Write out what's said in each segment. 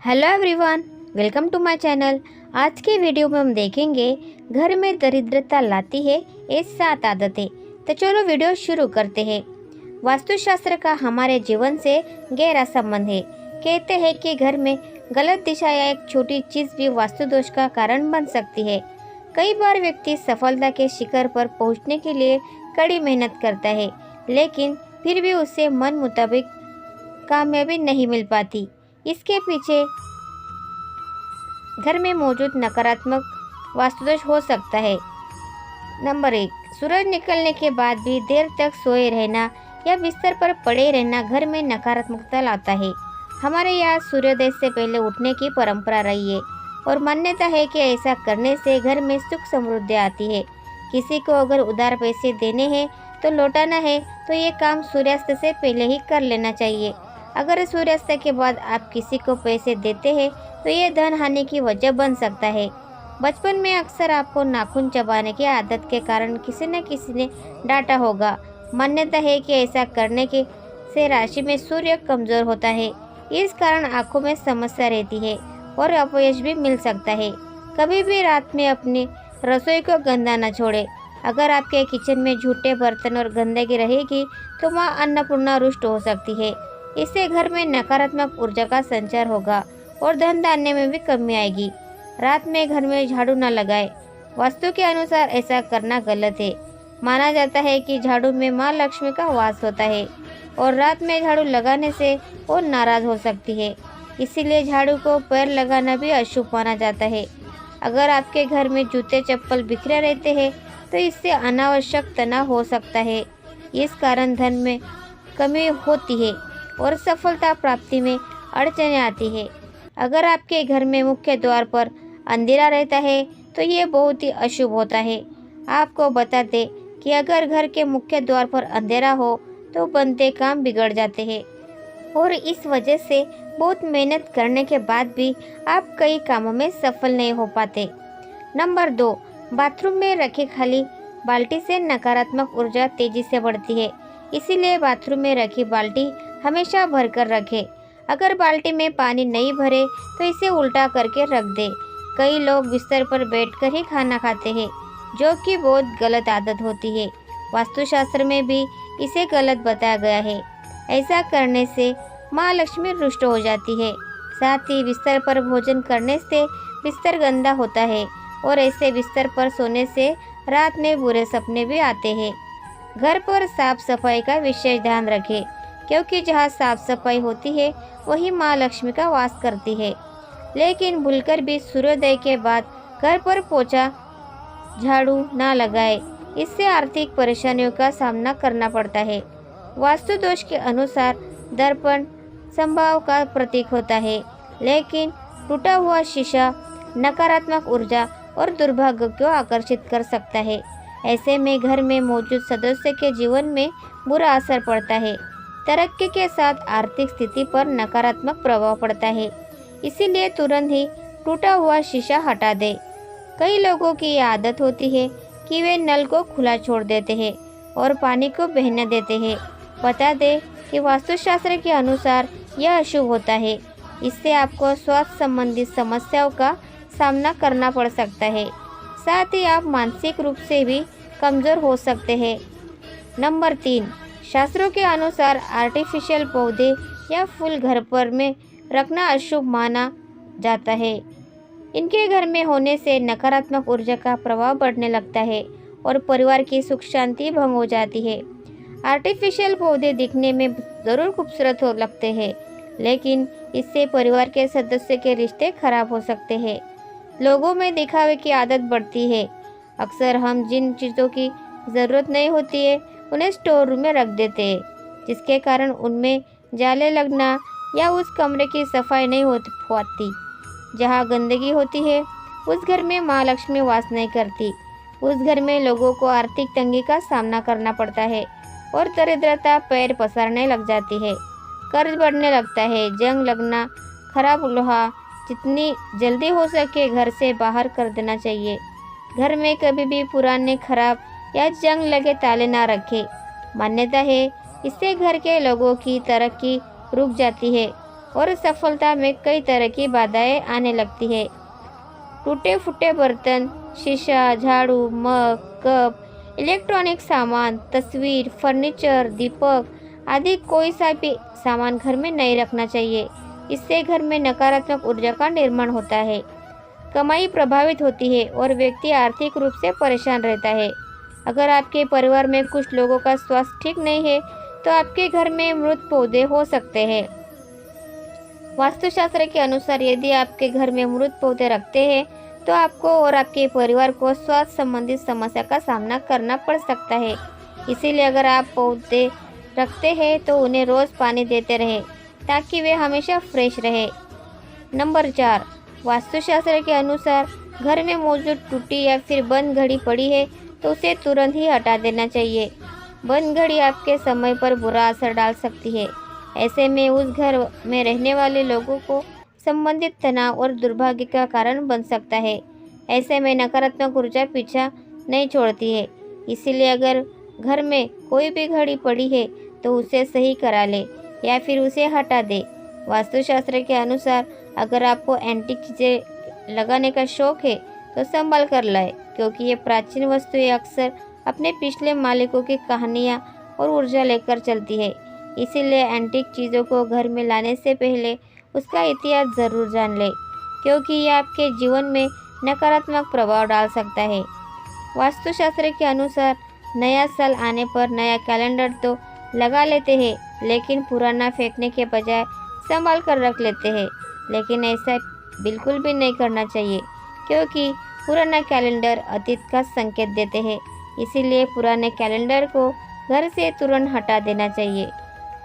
Hello everyone, welcome to my channel. आज के video में हम देखेंगे घर में दरिद्रता लाती है ये 7 आदतें। तो चलो वीडियो शुरू करते हैं। वास्तुशास्त्र का हमारे जीवन से गहरा संबंध है। कहते हैं कि घर में गलत दिशा या एक छोटी चीज़ भी वास्तु दोष का कारण बन सकती है। कई बार व्यक्ति सफलता के शिखर पर पहुंचने के लिए कड़ी मेहनत करता है, लेकिन फिर भी उसे मन मुताबिक कामयाबी नहीं मिल पाती। इसके पीछे घर में मौजूद नकारात्मक वास्तुदोष हो सकता है। नंबर 1, सूरज निकलने के बाद भी देर तक सोए रहना या बिस्तर पर पड़े रहना घर में नकारात्मकता लाता है। हमारे यहाँ सूर्योदय से पहले उठने की परंपरा रही है और मान्यता है कि ऐसा करने से घर में सुख समृद्धि आती है। किसी को अगर उधार पैसे देने हैं तो लौटाना है तो ये काम सूर्यास्त से पहले ही कर लेना चाहिए। अगर सूर्यास्त के बाद आप किसी को पैसे देते हैं तो ये धन हानि की वजह बन सकता है। बचपन में अक्सर आपको नाखून चबाने की आदत के कारण किसी न किसी ने डांटा होगा। मान्यता है कि ऐसा करने के से राशि में सूर्य कमजोर होता है, इस कारण आंखों में समस्या रहती है और अपयश भी मिल सकता है। कभी भी रात में अपनी रसोई को गंदा न छोड़े। अगर आपके किचन में झूठे बर्तन और गंदगी रहेगी तो माँ अन्नपूर्णा रुष्ट हो सकती है। इससे घर में नकारात्मक ऊर्जा का संचार होगा और धन धान्य में भी कमी आएगी। रात में घर में झाड़ू न लगाए। वास्तु के अनुसार ऐसा करना गलत है। माना जाता है कि झाड़ू में माँ लक्ष्मी का वास होता है और रात में झाड़ू लगाने से वो नाराज हो सकती है। इसीलिए झाड़ू को पैर लगाना भी अशुभ माना जाता है। अगर आपके घर में जूते चप्पल बिखरे रहते हैं तो इससे अनावश्यक तनाव हो सकता है। इस कारण धन में कमी होती है और सफलता प्राप्ति में अड़चनें आती है। अगर आपके घर में मुख्य द्वार पर अंधेरा रहता है तो ये बहुत ही अशुभ होता है। आपको बता दें कि अगर घर के मुख्य द्वार पर अंधेरा हो तो बनते काम बिगड़ जाते हैं और इस वजह से बहुत मेहनत करने के बाद भी आप कई कामों में सफल नहीं हो पाते। नंबर 2, बाथरूम में रखी खाली बाल्टी से नकारात्मक ऊर्जा तेजी से बढ़ती है। इसीलिए बाथरूम में रखी बाल्टी हमेशा भरकर रखें। अगर बाल्टी में पानी नहीं भरे तो इसे उल्टा करके रख दें। कई लोग बिस्तर पर बैठकर ही खाना खाते हैं, जो कि बहुत गलत आदत होती है। वास्तुशास्त्र में भी इसे गलत बताया गया है। ऐसा करने से माँ लक्ष्मी रुष्ट हो जाती है। साथ ही बिस्तर पर भोजन करने से बिस्तर गंदा होता है और ऐसे बिस्तर पर सोने से रात में बुरे सपने भी आते हैं। घर पर साफ सफाई का विशेष ध्यान रखें, क्योंकि जहाँ साफ सफाई होती है वही माँ लक्ष्मी का वास करती है। लेकिन भूलकर भी सूर्योदय के बाद घर पर पोछा झाड़ू ना लगाए, इससे आर्थिक परेशानियों का सामना करना पड़ता है। वास्तु दोष के अनुसार दर्पण संभाव का प्रतीक होता है, लेकिन टूटा हुआ शीशा नकारात्मक ऊर्जा और दुर्भाग्य को आकर्षित कर सकता है। ऐसे में घर में मौजूद सदस्य के जीवन में बुरा असर पड़ता है। तरक्की के साथ आर्थिक स्थिति पर नकारात्मक प्रभाव पड़ता है। इसीलिए तुरंत ही टूटा हुआ शीशा हटा दें। कई लोगों की ये आदत होती है कि वे नल को खुला छोड़ देते हैं और पानी को बहने देते हैं। बता दें कि वास्तुशास्त्र के अनुसार यह अशुभ होता है। इससे आपको स्वास्थ्य संबंधी समस्याओं का सामना करना पड़ सकता है। साथ ही आप मानसिक रूप से भी कमज़ोर हो सकते हैं। नंबर 3, शास्त्रों के अनुसार आर्टिफिशियल पौधे या फूल घर पर में रखना अशुभ माना जाता है। इनके घर में होने से नकारात्मक ऊर्जा का प्रभाव बढ़ने लगता है और परिवार की सुख शांति भंग हो जाती है। आर्टिफिशियल पौधे दिखने में ज़रूर खूबसूरत हो लगते हैं, लेकिन इससे परिवार के सदस्य के रिश्ते खराब हो सकते हैं। लोगों में दिखावे की आदत बढ़ती है। अक्सर हम जिन चीज़ों की ज़रूरत नहीं होती है उन्हें स्टोर रूम में रख देते हैं, जिसके कारण उनमें जाले लगना या उस कमरे की सफाई नहीं हो पाती। जहाँ गंदगी होती है उस घर में माँ लक्ष्मी वास नहीं करती। उस घर में लोगों को आर्थिक तंगी का सामना करना पड़ता है और दरिद्रता पैर पसारने लग जाती है। कर्ज बढ़ने लगता है, जंग लगना, खराब लोहा जितनी जल्दी हो सके घर से बाहर कर देना चाहिए। घर में कभी भी पुराने खराब या जंग लगे ताले ना रखें। मान्यता है इससे घर के लोगों की तरक्की रुक जाती है और सफलता में कई तरह की बाधाएं आने लगती है। टूटे फूटे बर्तन, शीशा, झाड़ू, मग, कप, इलेक्ट्रॉनिक सामान, तस्वीर, फर्नीचर, दीपक आदि कोई सा भी सामान घर में नहीं रखना चाहिए। इससे घर में नकारात्मक ऊर्जा का निर्माण होता है, कमाई प्रभावित होती है और व्यक्ति आर्थिक रूप से परेशान रहता है। अगर आपके परिवार में कुछ लोगों का स्वास्थ्य ठीक नहीं है तो आपके घर में मृत पौधे हो सकते हैं। वास्तुशास्त्र के अनुसार यदि आपके घर में मृत पौधे रखते हैं तो आपको और आपके परिवार को स्वास्थ्य संबंधित समस्या का सामना करना पड़ सकता है। इसीलिए अगर आप पौधे रखते हैं तो उन्हें रोज़ पानी देते रहें ताकि वे हमेशा फ्रेश रहे। नंबर 4, वास्तुशास्त्र के अनुसार घर में मौजूद टूटी या फिर बंद घड़ी पड़ी है तो उसे तुरंत ही हटा देना चाहिए। बंद घड़ी आपके समय पर बुरा असर डाल सकती है। ऐसे में उस घर में रहने वाले लोगों को संबंधित तनाव और दुर्भाग्य का कारण बन सकता है। ऐसे में नकारात्मक ऊर्जा पीछा नहीं छोड़ती है। इसीलिए अगर घर में कोई भी घड़ी पड़ी है तो उसे सही करा ले या फिर उसे हटा दे। वास्तुशास्त्र के अनुसार अगर आपको एंटीक चीज़ें लगाने का शौक है तो संभाल कर लाए, क्योंकि ये प्राचीन वस्तुएं अक्सर अपने पिछले मालिकों की कहानियाँ और ऊर्जा लेकर चलती है। इसीलिए एंटीक चीज़ों को घर में लाने से पहले उसका इतिहास ज़रूर जान ले, क्योंकि ये आपके जीवन में नकारात्मक प्रभाव डाल सकता है। वास्तुशास्त्र के अनुसार नया साल आने पर नया कैलेंडर तो लगा लेते हैं, लेकिन पुराना फेंकने के बजाय संभाल कर रख लेते हैं। लेकिन ऐसा बिल्कुल भी नहीं करना चाहिए, क्योंकि पुराना कैलेंडर अतीत का संकेत देते हैं। इसीलिए पुराने कैलेंडर को घर से तुरंत हटा देना चाहिए।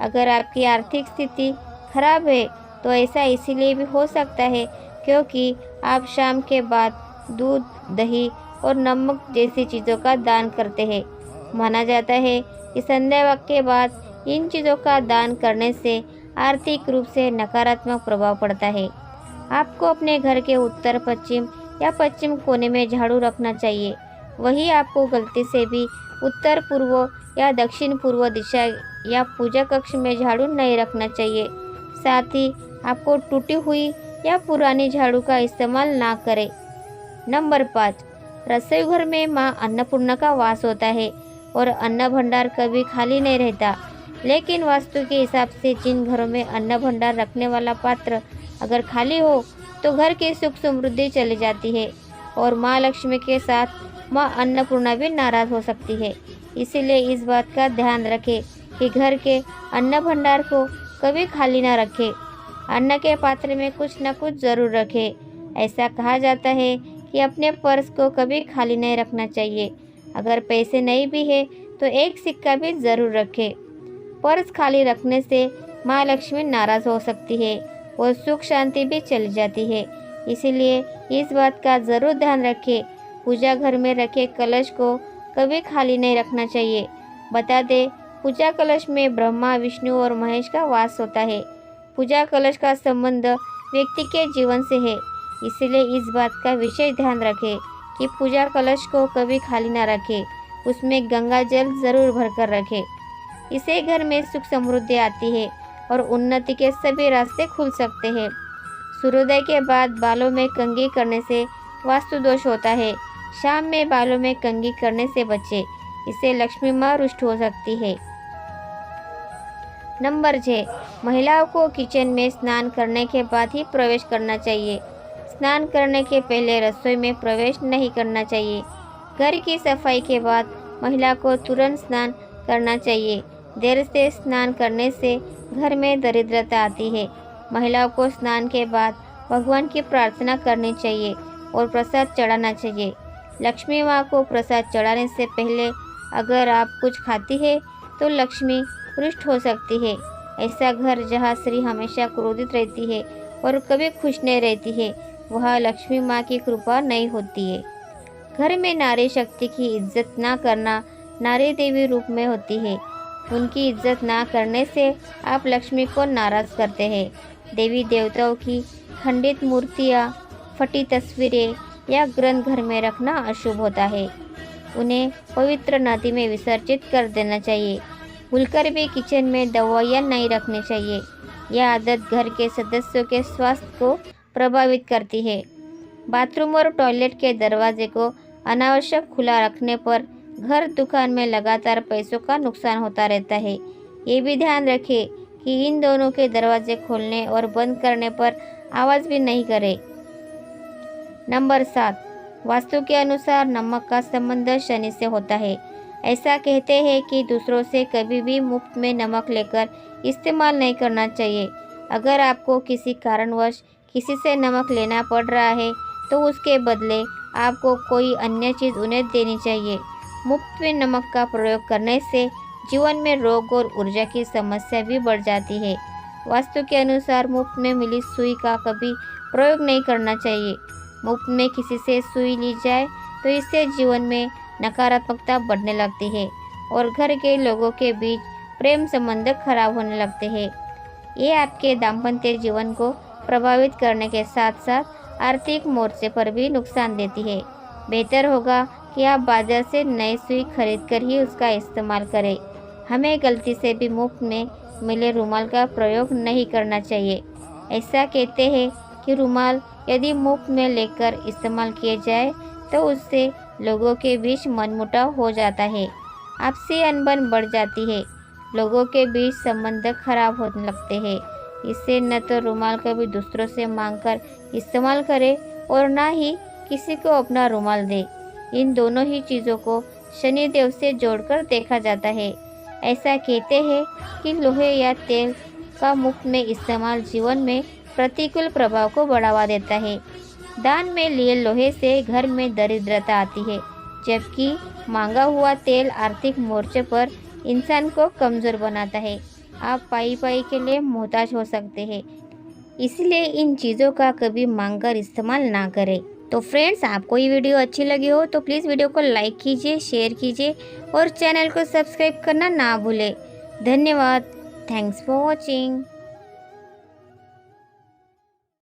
अगर आपकी आर्थिक स्थिति खराब है तो ऐसा इसीलिए भी हो सकता है क्योंकि आप शाम के बाद दूध, दही और नमक जैसी चीज़ों का दान करते हैं। माना जाता है कि संध्या वक्त के बाद इन चीज़ों का दान करने से आर्थिक रूप से नकारात्मक प्रभाव पड़ता है। आपको अपने घर के उत्तर पश्चिम या पश्चिम कोने में झाड़ू रखना चाहिए। वहीं आपको गलती से भी उत्तर पूर्व या दक्षिण पूर्व दिशा या पूजा कक्ष में झाड़ू नहीं रखना चाहिए। साथ ही आपको टूटी हुई या पुरानी झाड़ू का इस्तेमाल ना करें। नंबर 5, रसोई घर में मां अन्नपूर्णा का वास होता है और अन्न भंडार कभी खाली नहीं रहता। लेकिन वास्तु के हिसाब से जिन घरों में अन्न भंडार रखने वाला पात्र अगर खाली हो तो घर की सुख समृद्धि चली जाती है और माँ लक्ष्मी के साथ माँ अन्नपूर्णा भी नाराज हो सकती है। इसीलिए इस बात का ध्यान रखें कि घर के अन्न भंडार को कभी खाली ना रखें। अन्न के पात्र में कुछ न कुछ ज़रूर रखें। ऐसा कहा जाता है कि अपने पर्स को कभी खाली नहीं रखना चाहिए। अगर पैसे नहीं भी है तो एक सिक्का भी ज़रूर रखें। पर्स खाली रखने से माँ लक्ष्मी नाराज़ हो सकती है और सुख शांति भी चली जाती है। इसीलिए इस बात का ज़रूर ध्यान रखें। पूजा घर में रखे कलश को कभी खाली नहीं रखना चाहिए। बता दें, पूजा कलश में ब्रह्मा, विष्णु और महेश का वास होता है। पूजा कलश का संबंध व्यक्ति के जीवन से है। इसीलिए इस बात का विशेष ध्यान रखें कि पूजा कलश को कभी खाली ना रखें। उसमें गंगा जल ज़रूर भरकर रखें। इससे घर में सुख समृद्धि आती है और उन्नति के सभी रास्ते खुल सकते हैं। सूर्योदय के बाद बालों में कंघी करने से वास्तु दोष होता है। शाम में बालों में कंघी करने से बचें, इससे लक्ष्मी माँ रुष्ट हो सकती है। नंबर 6, महिलाओं को किचन में स्नान करने के बाद ही प्रवेश करना चाहिए। स्नान करने के पहले रसोई में प्रवेश नहीं करना चाहिए। घर की सफाई के बाद महिला को तुरंत स्नान करना चाहिए। देर से स्नान करने से घर में दरिद्रता आती है। महिलाओं को स्नान के बाद भगवान की प्रार्थना करनी चाहिए और प्रसाद चढ़ाना चाहिए। लक्ष्मी माँ को प्रसाद चढ़ाने से पहले अगर आप कुछ खाती है तो लक्ष्मी रुष्ट हो सकती है। ऐसा घर जहाँ स्त्री हमेशा क्रोधित रहती है और कभी खुश नहीं रहती है, वह लक्ष्मी माँ की कृपा नहीं होती है। घर में नारी शक्ति की इज्जत ना करना नारी देवी रूप में होती है। उनकी इज्जत ना करने से आप लक्ष्मी को नाराज़ करते हैं। देवी देवताओं की खंडित मूर्तियाँ, फटी तस्वीरें या ग्रंथ घर में रखना अशुभ होता है। उन्हें पवित्र नदी में विसर्जित कर देना चाहिए। भूलकर भी किचन में दवाइयाँ नहीं रखनी चाहिए। यह आदत घर के सदस्यों के स्वास्थ्य को प्रभावित करती है। बाथरूम और टॉयलेट के दरवाजे को अनावश्यक खुला रखने पर घर दुकान में लगातार पैसों का नुकसान होता रहता है। ये भी ध्यान रखें कि इन दोनों के दरवाजे खोलने और बंद करने पर आवाज़ भी नहीं करें। नंबर 7, वास्तु के अनुसार नमक का संबंध शनि से होता है। ऐसा कहते हैं कि दूसरों से कभी भी मुफ्त में नमक लेकर इस्तेमाल नहीं करना चाहिए। अगर आपको किसी कारणवश किसी से नमक लेना पड़ रहा है तो उसके बदले आपको कोई अन्य चीज़ उन्हें देनी चाहिए। मुफ्त में नमक का प्रयोग करने से जीवन में रोग और ऊर्जा की समस्या भी बढ़ जाती है। वास्तु के अनुसार मुफ्त में मिली सुई का कभी प्रयोग नहीं करना चाहिए। मुफ्त में किसी से सुई ली जाए तो इससे जीवन में नकारात्मकता बढ़ने लगती है और घर के लोगों के बीच प्रेम संबंध खराब होने लगते हैं। ये आपके दाम्पत्य जीवन को प्रभावित करने के साथ साथ आर्थिक मोर्चे पर भी नुकसान देती है। बेहतर होगा कि आप बाजार से नई सुई खरीद कर ही उसका इस्तेमाल करें। हमें गलती से भी मुफ्त में मिले रुमाल का प्रयोग नहीं करना चाहिए। ऐसा कहते हैं कि रुमाल यदि मुफ्त में लेकर इस्तेमाल किए जाए तो उससे लोगों के बीच मनमुटाव हो जाता है, आपसी अनबन बढ़ जाती है, लोगों के बीच संबंध खराब होने लगते हैं। इससे न तो रुमाल कभी दूसरों से मांगकर इस्तेमाल करें और ना ही किसी को अपना रुमाल दे। इन दोनों ही चीज़ों को शनिदेव से जोड़कर देखा जाता है। ऐसा कहते हैं कि लोहे या तेल का मुफ्त में इस्तेमाल जीवन में प्रतिकूल प्रभाव को बढ़ावा देता है। दान में लिए लोहे से घर में दरिद्रता आती है, जबकि मांगा हुआ तेल आर्थिक मोर्चे पर इंसान को कमज़ोर बनाता है। आप पाई पाई के लिए मोहताज हो सकते हैं, इसलिए इन चीज़ों का कभी मांगकर इस्तेमाल ना करें। तो फ्रेंड्स, आपको ये वीडियो अच्छी लगी हो तो प्लीज़ वीडियो को लाइक कीजिए, शेयर कीजिए और चैनल को सब्सक्राइब करना ना भूलें। धन्यवाद। Thanks for watching.